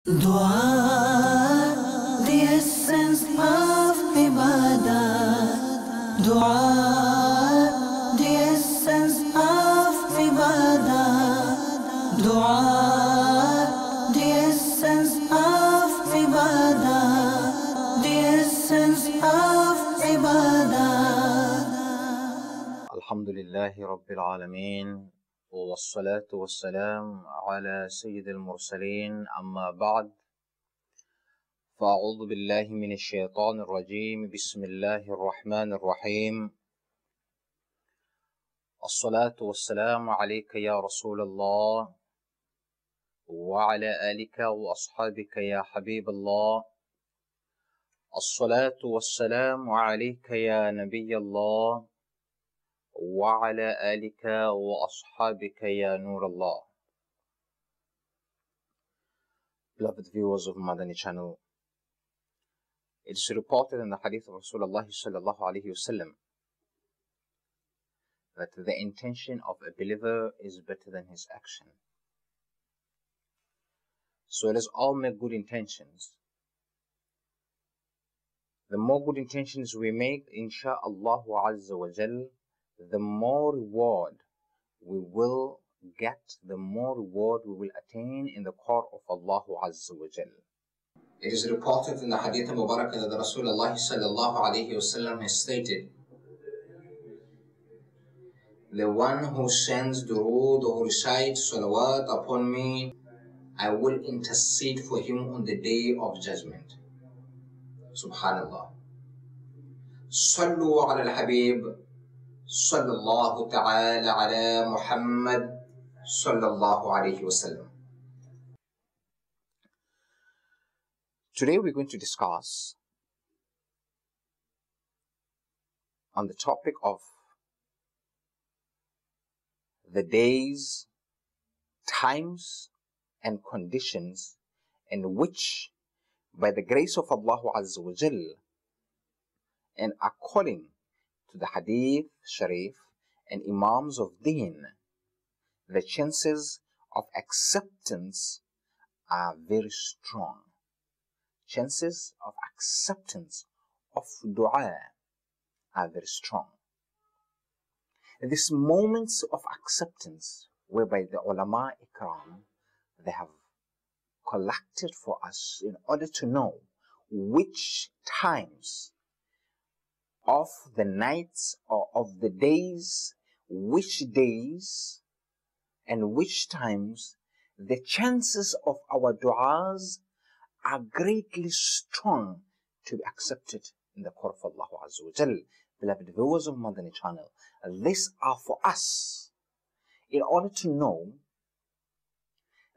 Dua, the essence of ibadat. Dua, the essence of ibadat. Dua, the essence of ibadat. The essence of ibadat. Alhamdulillahi Rabbil Alameen. والصلاة والسلام على سيد المرسلين أما بعد فأعوذ بالله من الشيطان الرجيم بسم الله الرحمن الرحيم الصلاة والسلام عليك يا رسول الله وعلى آلك وأصحابك يا حبيب الله الصلاة والسلام عليك يا نبي الله وعلى آلك وأصحابك يا نور الله. Beloved viewers of Madani Channel, it is reported in the hadith of Rasulullah sallallahu alayhi wasallam that the intention of a believer is better than his action. So let us all make good intentions. The more good intentions we make, insha'Allah azza wa jal, the more reward we will get, the more reward we will attain in the court of Allah Azza wa Jal. It is reported in the Hadith Mubarak that Rasulullah sallallahu alayhi wasallam has stated, the one who sends durood or recites salawat upon me, I will intercede for him on the day of judgment. Subhanallah. Sallu ala al-Habib sallallahu ta'ala ala Muhammad sallallahu alayhi wasallam. Today we're going to discuss on the topic of the days, times and conditions in which, by the grace of Allah Azza wa Jal and according to the Hadith Sharif and Imams of Deen, the chances of acceptance are very strong. Chances of acceptance of dua are very strong. These moments of acceptance, whereby the ulama ikram, they have collected for us in order to know which times of the nights or of the days, which days and which times the chances of our du'as are greatly strong to be accepted in the court of Allah Azza wa Jal. Beloved viewers of Madani Channel, these are for us in order to know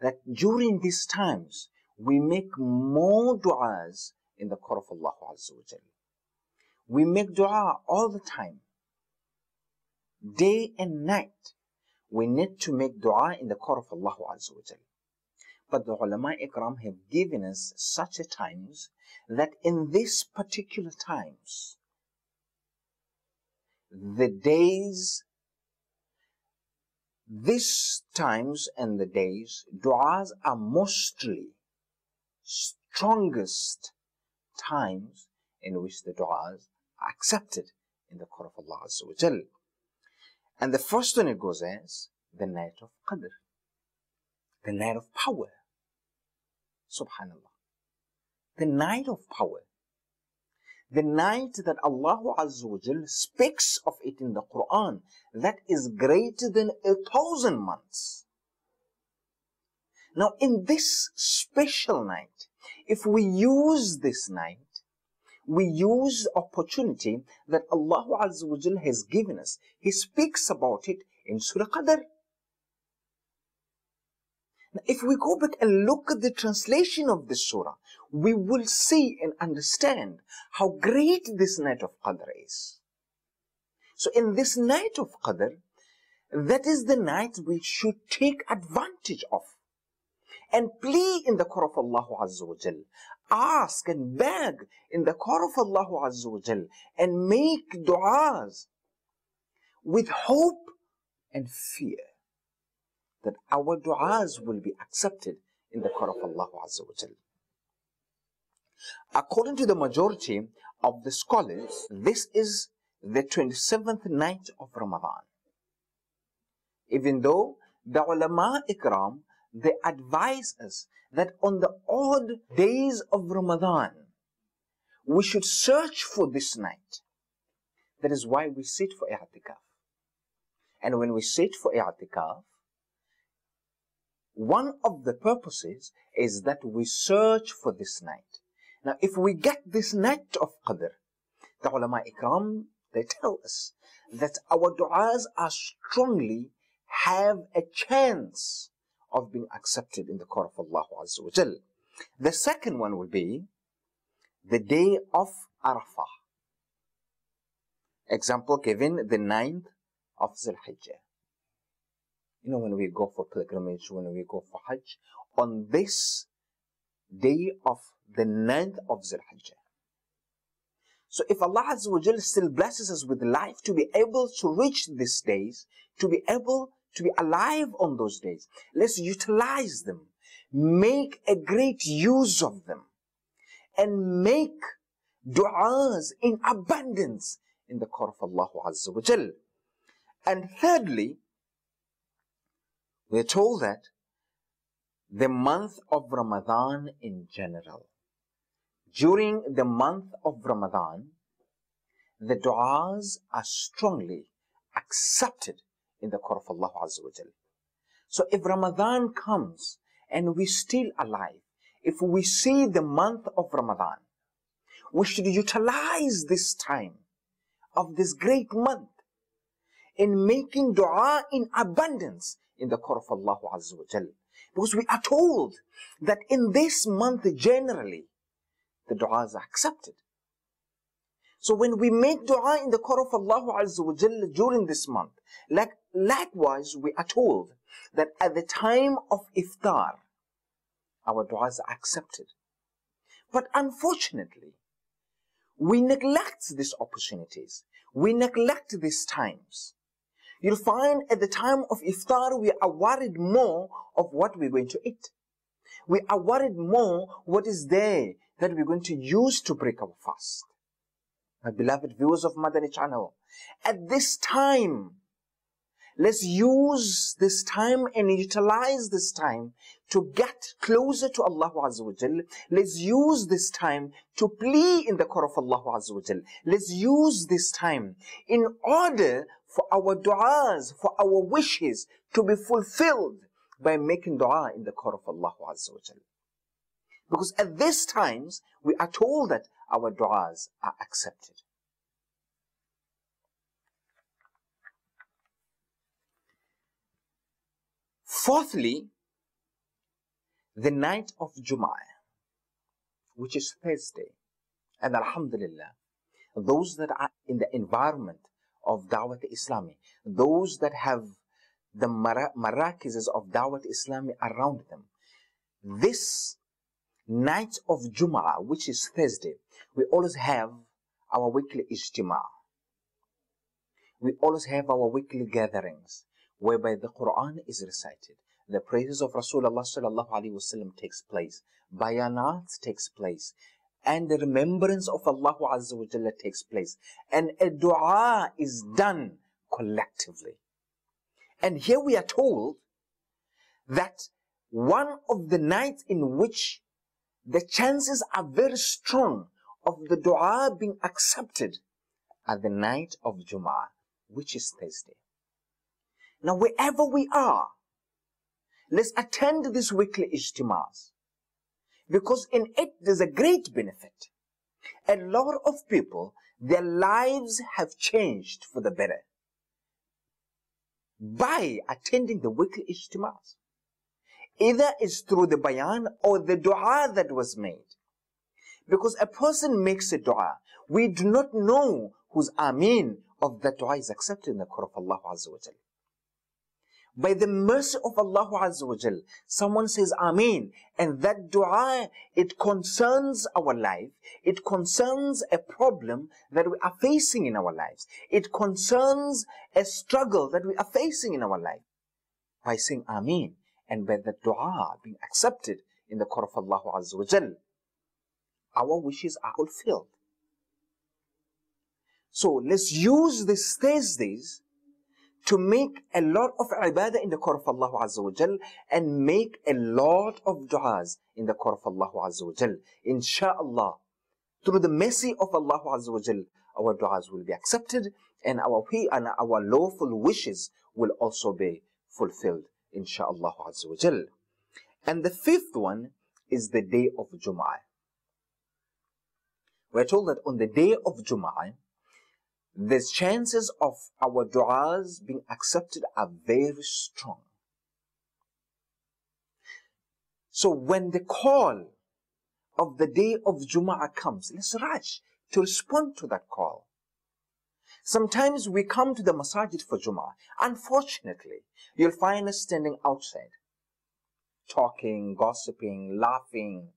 that during these times we make more du'as in the court of Allah Azza wa Jal. We make dua all the time, day and night. We need to make dua in the court of Allah Azza wa Jal. But the ulama ikram have given us such a times that in these particular times, the days, these times and the days, duas are mostly strongest times in which the duas are accepted in the court of Allah Azza wa Jal. And the first one it goes as the night of Qadr, the night of power. Subhanallah. The night of power. The night that Allah Azza wa Jal speaks of it in the Quran, that is greater than 1,000 months. Now in this special night, if we use this night, we use the opportunity that Allah Azza wa Jal has given us. He speaks about it in Surah Qadr. Now, if we go back and look at the translation of this surah, we will see and understand how great this night of Qadr is. So in this night of Qadr, that is the night we should take advantage of and plead in the court of Allah Azza wa Jal. Ask and beg in the court of Allah Azza wa Jal and make du'as with hope and fear that our du'as will be accepted in the court of Allah Azza wa Jal. According to the majority of the scholars, this is the 27th night of Ramadan. Even though the ulama ikram, they advise us that on the odd days of Ramadan, we should search for this night. That is why we sit for i'tikaf. And when we sit for i'tikaf, one of the purposes is that we search for this night. Now, if we get this night of Qadr, the ulama ikram, they tell us that our du'as are strongly have a chance of being accepted in the court of Allah Azza wa Jal. The second one will be the day of Arafah. Example given, the 9th of Zul-Hijjah. You know, when we go for pilgrimage, when we go for Hajj, on this day of the 9th of Zul-Hijjah. So if Allah Azza wa Jal still blesses us with life to be able to reach these days, to be able to be alive on those days, let's utilize them, make a great use of them, and make du'as in abundance in the court of Allah Azza wa Jal. And thirdly, we're told that the month of Ramadan in general, during the month of Ramadan, the du'as are strongly accepted in the court of Allah Azza wa Jal. So if Ramadan comes and we're still alive, if we see the month of Ramadan, we should utilize this time of this great month in making dua in abundance in the court of Allah Azza wa Jal. Because we are told that in this month generally, the du'as are accepted. So when we make dua in the court of Allah Azza wa Jal during this month, likewise we are told that at the time of iftar, our du'as are accepted. But unfortunately, we neglect these opportunities. We neglect these times. You'll find at the time of iftar, we are worried more of what we're going to eat. We are worried more what is there that we're going to use to break our fast. My beloved viewers of Madani Channel, at this time, let's use this time and utilize this time to get closer to Allah Azza wa Jal. Let's use this time to plead in the court of Allah Azza wa Jal. Let's use this time in order for our du'as, for our wishes to be fulfilled by making dua in the court of Allah Azza wa Jal. Because at these times, we are told that our du'as are accepted. Fourthly, the night of Jumu'ah, which is Thursday. And Alhamdulillah, those that are in the environment of Dawat Islami, those that have the marakizes of Dawat Islami around them, this night of Jumu'ah, which is Thursday, we always have our weekly ijtima'. We always have our weekly gatherings, whereby the Quran is recited, the praises of Rasulullah sallallahu alaihi wasallam takes place, bayanat takes place, and the remembrance of Allah Azza wa Jalla takes place, and a dua is done collectively. And here we are told that one of the nights in which the chances are very strong of the dua being accepted are the night of Jumu'ah, which is Thursday. Now, wherever we are, let's attend these weekly ijtima'as, because in it there's a great benefit. A lot of people, their lives have changed for the better by attending the weekly ijtima'as. Either it's through the bayan or the dua that was made. Because a person makes a dua, we do not know whose ameen of that dua is accepted in the court of Allah Azza wa Jal. By the mercy of Allah Azza wa Jal, someone says Ameen, and that dua, it concerns our life, it concerns a problem that we are facing in our lives, it concerns a struggle that we are facing in our life. By saying Ameen, and by the dua being accepted in the court of Allah Azza wa Jal, our wishes are fulfilled. So let's use these Thursdays to make a lot of ibadah in the court of Allah Azza wa Jal and make a lot of du'as in the court of Allah Azza wa Jal. Insha'Allah, through the mercy of Allah Azza wa Jal, our du'as will be accepted and our lawful wishes will also be fulfilled. Insha'Allah Azza wa Jal. And the fifth one is the day of Jumu'ah. We're told that on the day of Jumu'ah, the chances of our du'as being accepted are very strong. So when the call of the day of Jumu'ah comes, let's rush to respond to that call. Sometimes we come to the masajid for Jumu'ah. Unfortunately, you'll find us standing outside, talking, gossiping, laughing,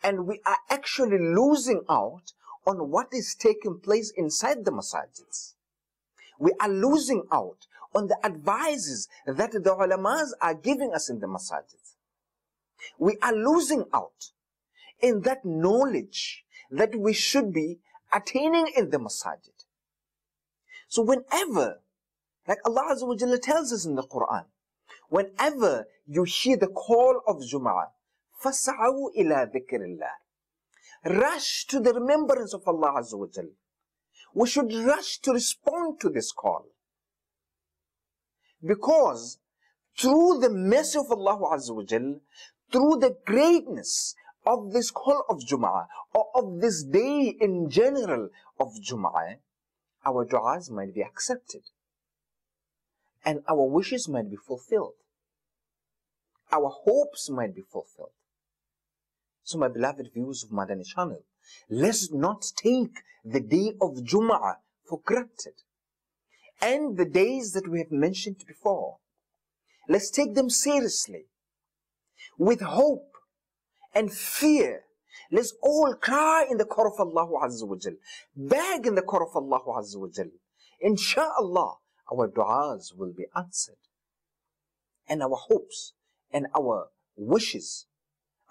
and we are actually losing out on what is taking place inside the masajids. We are losing out on the advices that the ulamas are giving us in the masajids. We are losing out in that knowledge that we should be attaining in the masajid. So whenever, like Allah Azza wa Jalla tells us in the Quran, whenever you hear the call of Jumu'ah, فَاسْعَوْا إِلَى ذِكْرِ اللَّهِ, rush to the remembrance of Allah Azza wa Jalla. We should rush to respond to this call. Because through the mercy of Allah Azza wa Jalla, through the greatness of this call of Jumu'ah, or of this day in general of Jumu'ah, our du'as might be accepted. And our wishes might be fulfilled. Our hopes might be fulfilled. So my beloved viewers of Madani Channel, let's not take the day of Jumu'ah for granted. And the days that we have mentioned before, let's take them seriously. With hope and fear, let's all cry in the court of Allah Azza wa Jal, beg in the court of Allah Azza wa Jal. Insha'Allah, our du'as will be answered. And our hopes and our wishes,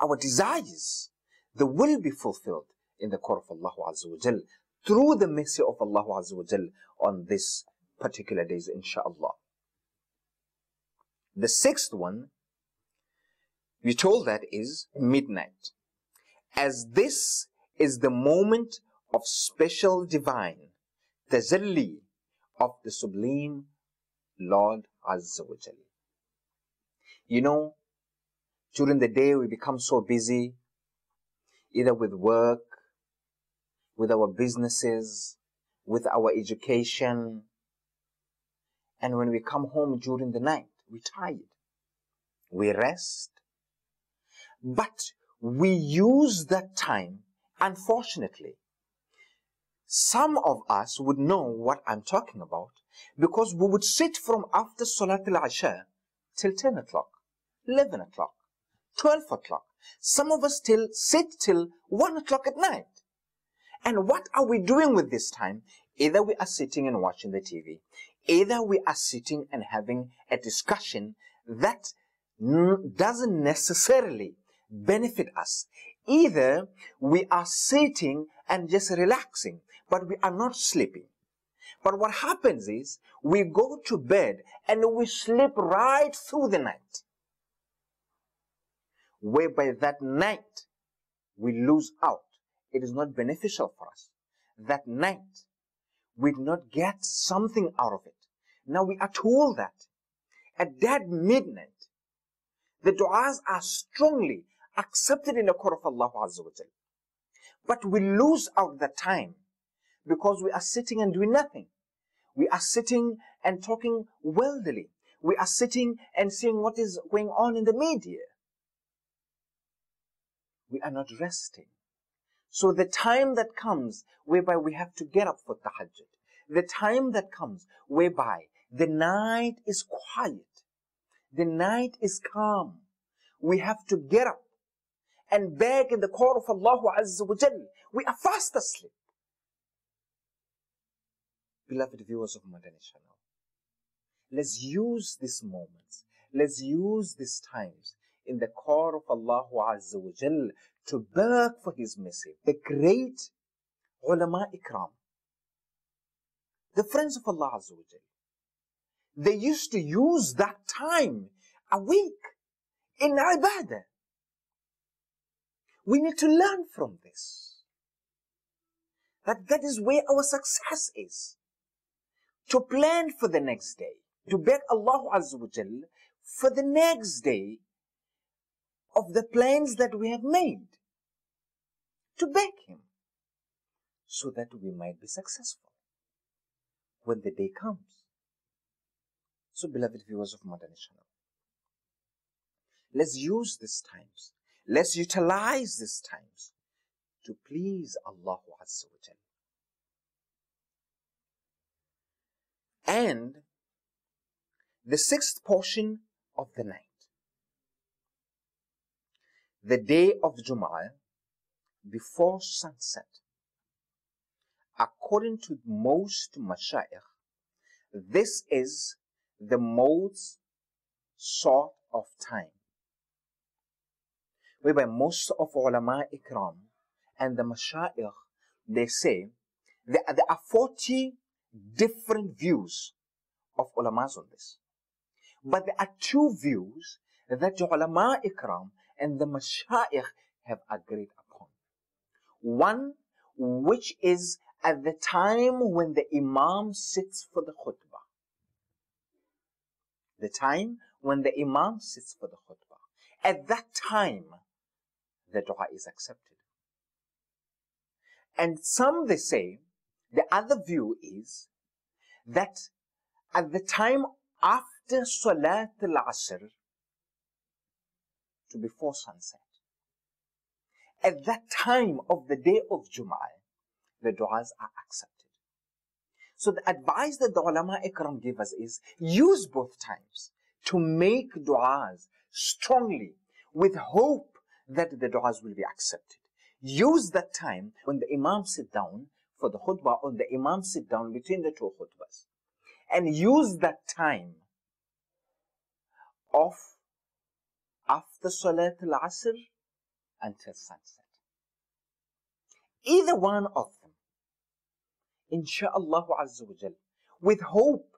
our desires, they will be fulfilled in the court of Allah Azza wa Jal through the mercy of Allah Azza wa Jal on this particular days, insha'Allah. The sixth one, we told that is midnight, as this is the moment of special divine tajalli of the sublime Lord Azza wa Jal. You know, during the day we become so busy, either with work, with our businesses, with our education, and when we come home during the night, we're tired, we rest, but we use that time. Unfortunately, some of us would know what I'm talking about, because we would sit from after Salat al-Asha till 10 o'clock, 11 o'clock, 12 o'clock. Some of us sit till 1 o'clock at night. And what are we doing with this time? Either we are sitting and watching the TV, either we are sitting and having a discussion that doesn't necessarily benefit us. Either we are sitting and just relaxing, but we are not sleeping. But what happens is, we go to bed and we sleep right through the night, whereby that night we lose out. It is not beneficial for us. That night we do not get something out of it. Now we are told that at that midnight, the du'as are strongly accepted in the court of Allah Azza wa Jal. But we lose out that time because we are sitting and doing nothing. We are sitting and talking worldly. We are sitting and seeing what is going on in the media. We are not resting. So the time that comes whereby we have to get up for tahajjud, the time that comes whereby the night is quiet, the night is calm, we have to get up and beg in the court of Allah Azza wa Jal. We are fast asleep. Beloved viewers of Madani Channel, let's use these moments. Let's use these times in the call of Allah Azza wa Jal to beg for His mercy. The great ulama ikram, the friends of Allah Azza wa Jal, they used to use that time a week in ibadah. We need to learn from this. That is where our success is. To plan for the next day. To beg Allah Azza wa Jal for the next day of the plans that we have made. To beg Him. So that we might be successful when the day comes. So beloved viewers of Madani Channel, let's use these times. Let's utilize these times to please Allah Azza wa Jal. And the sixth portion of the night, the day of Jumu'ah, before sunset, according to most mashayikh, this is the most sought of time. Whereby most of ulama ikram and the mashayikh, they say there are 40 different views of ulamas on this. But there are two views that the ulama ikram and the mashayikh have agreed upon. One, which is at the time when the imam sits for the khutbah. The time when the imam sits for the khutbah. At that time, the dua is accepted. And some, they say, the other view is that at the time after Salat al-Asr, to before sunset, at that time of the day of Jumu'ah, the du'as are accepted. So the advice that the ulama ikram give us is use both times to make du'as strongly with hope that the du'as will be accepted. Use that time when the imam sit down for the khutbah, or the imam sit down between the two khutbahs. And use that time of after Salat al-Asr until sunset. Either one of them, insha'Allah Azza wa Jal, with hope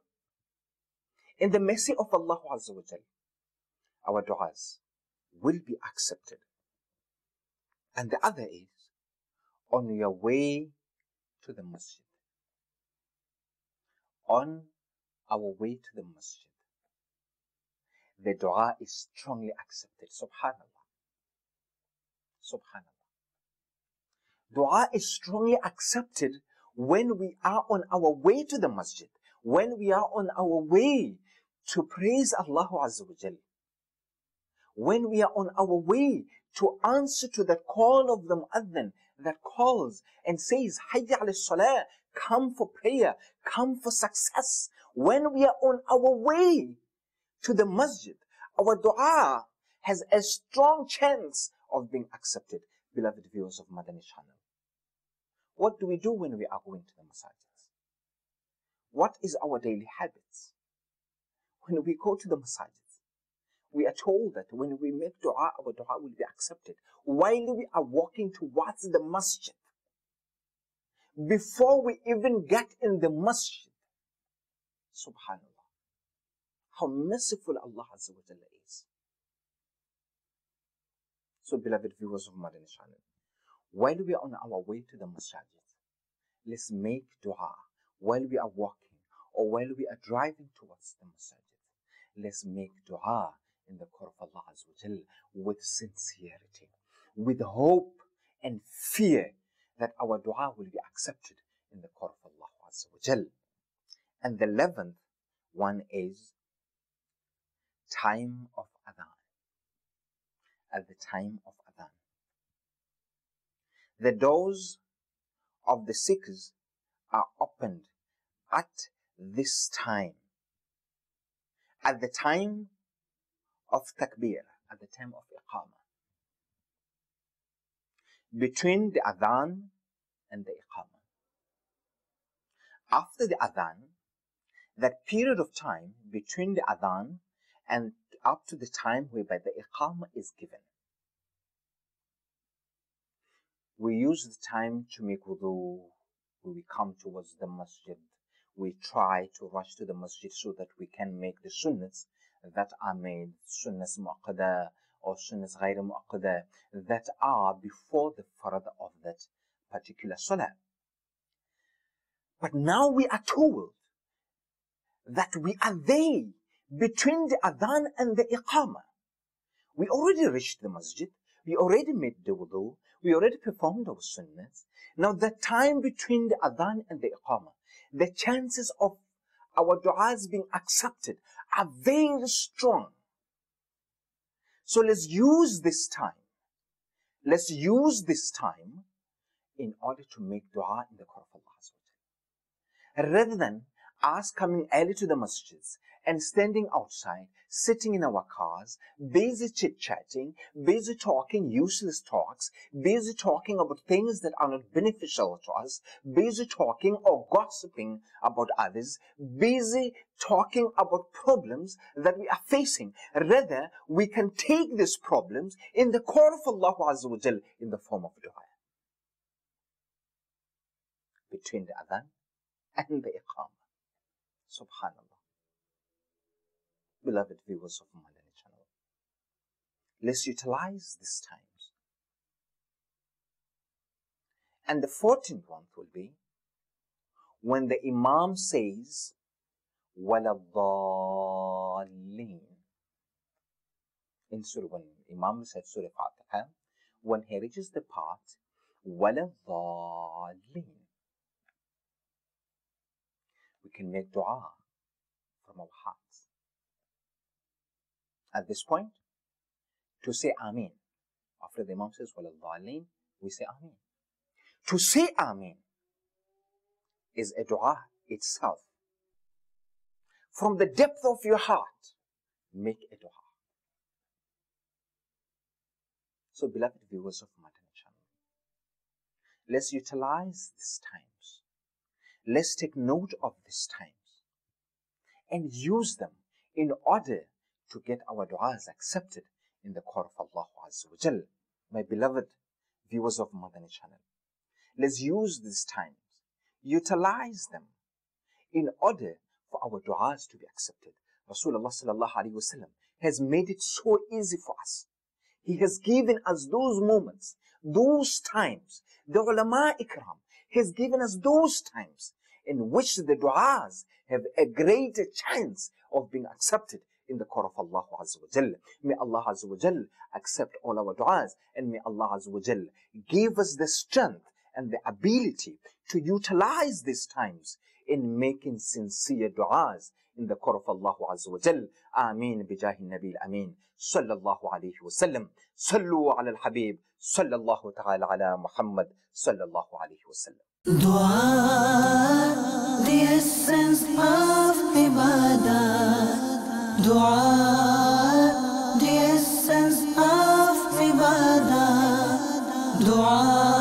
in the mercy of Allah Azza wa Jal, our du'as will be accepted. And the other is on your way to the masjid. On our way to the masjid, the dua is strongly accepted. Subhanallah. Subhanallah. Dua is strongly accepted when we are on our way to the masjid, when we are on our way to praise Allah Azza wa Jal, when we are on our way to answer to the call of the muadhin that calls and says, Hayya ala salah, come for prayer, come for success. When we are on our way to the masjid, our dua has a strong chance of being accepted. Beloved viewers of Madani Channel, what do we do when we are going to the masajid? What is our daily habits? When we go to the masajid, we are told that when we make dua, our dua will be accepted. While we are walking towards the masjid, before we even get in the masjid, subhanallah, how merciful Allah Azza wa Jalla is. So beloved viewers of Madani Channel, while we are on our way to the masjid, let's make dua. While we are walking or while we are driving towards the masjid, let's make dua in the court of Allah Azza wa Jal with sincerity, with hope and fear that our dua will be accepted in the court of Allah Azza wa Jal. And the 11th one is time of adhan. At the time of adhan, the doors of the Sikhs are opened at this time, at the time of takbir, at the time of iqamah, between the adhan and the iqamah. After the adhan, that period of time between the adhan and up to the time whereby the iqamah is given. We use the time to make wudu. When we come towards the masjid, we try to rush to the masjid so that we can make the sunnahs that are made, sunnahs mu'aqqada or sunnahs ghayr mu'aqqada, that are before the farad of that particular salah. But now we are told that we are there between the adhan and the iqamah. We already reached the masjid, we already made the wudu, we already performed our sunnahs. Now the time between the adhan and the iqamah, the chances of our du'as being accepted are very strong. So let's use this time. Let's use this time in order to make dua in the court of Allah. Rather than us coming early to the masjids and standing outside, sitting in our cars, busy chit-chatting, busy talking useless talks, busy talking about things that are not beneficial to us, busy talking or gossiping about others, busy talking about problems that we are facing. Rather, we can take these problems in the court of Allah Azza wa Jal in the form of dua. Between the adhan and the iqamah. Subhanallah. Beloved viewers of Madani Channel, let's utilize these times. And the 14th one will be when the Imam says, وَلَا الضَّالِّينَ. In Surah, when Imam said Surah Al-Fatihah, when he reaches the part, وَلَا الضَّالِّينَ, we can make dua from our hearts. At this point, to say Ameen. After the Imam says, وَلَا الضَّالِّينَ, we say Ameen. To say Ameen is a dua itself. From the depth of your heart, make a dua. So, beloved viewers of Madani Channel, let's utilize these times. Let's take note of these times and use them in order to get our du'as accepted in the court of Allah Azza wa Jal. My beloved viewers of Madani Channel, let's use these times, utilize them in order for our du'as to be accepted. Rasulullah sallallahu alaihi wasallam has made it so easy for us. He has given us those moments, those times. The ulama ikram has given us those times in which the du'as have a greater chance of being accepted in the court of Allah Azza wa Jal. May Allah Azza wa Jal accept all our du'as, and may Allah Azza wa Jal give us the strength and the ability to utilize these times in making sincere du'as in the court of Allah Azza wa Jal. Ameen bijahi Nabi Ameen sallallahu alayhi wa sallam. Sallu ala al-Habib sallallahu ta'ala ala Muhammad sallallahu alayhi wa sallam. Dua, the essence of ibadat. Dua, the essence of ibadat. Dua.